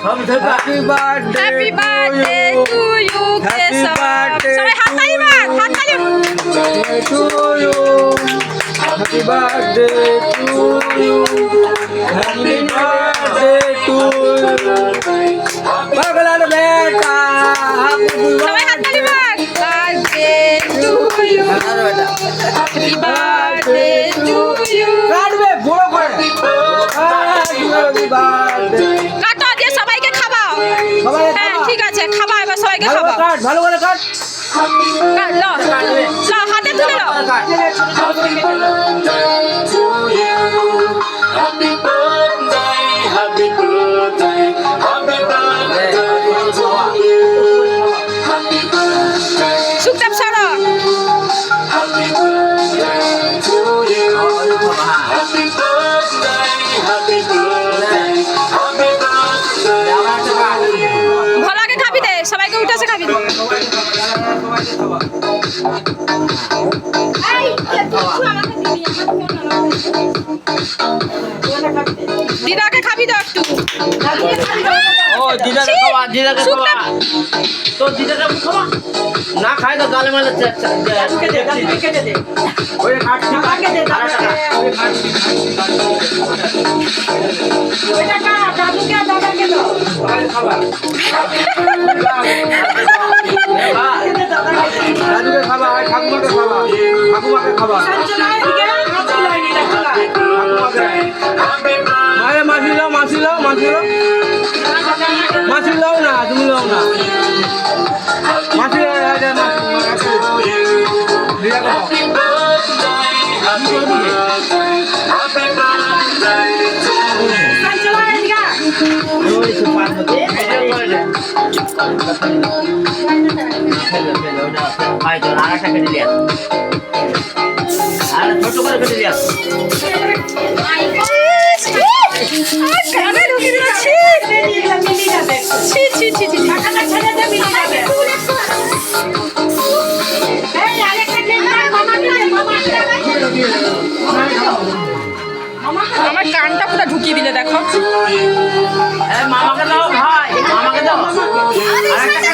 happy birthday to you Keshab সবাই হাততালি মার হাততালি to you happy birthday to you happy birthday to পাগলার বেটা সবাই হাততালি মার birthday to you happy birthday to you কাটবে বড় করে হ্যাপি বার্থডে কাটো দিয়ে সবাইকে খাওয়াও হ্যাঁ ঠিক আছে খাওয়া এবার সবাইকে ভালো করে খাওয়াও কাট ভালো করে কাট লো হাতে তুলে লো সুখদেব সরো ভোলাকে খাবি দে সবাইকে উঠেছে খাবি দে দিদাকে খাবি দাও একটু ও দিদাকে খাওয়া তো দিদাকে খাওয়া না খাই তো গালে মালে কেটে দে ওই কাটছি কাটে দে ওই কাটছি ওইটা কা দাদুকে দাদাকে দাও ভাই খাবার দাদুকে খাবা আর ঠাকুমাকে খাবা ঠাকুমাকে খাবা মায়ে মাছি লাও মাছি লাও মাছি লাও মাছি লাও না তুমি লাও না মাছি ছোট করে কেটে দিয়া আমার কানটা পুরো ঢুকিয়ে দিলে দেখো মামাকে দাও ভাই মামাকে দাও আর একটা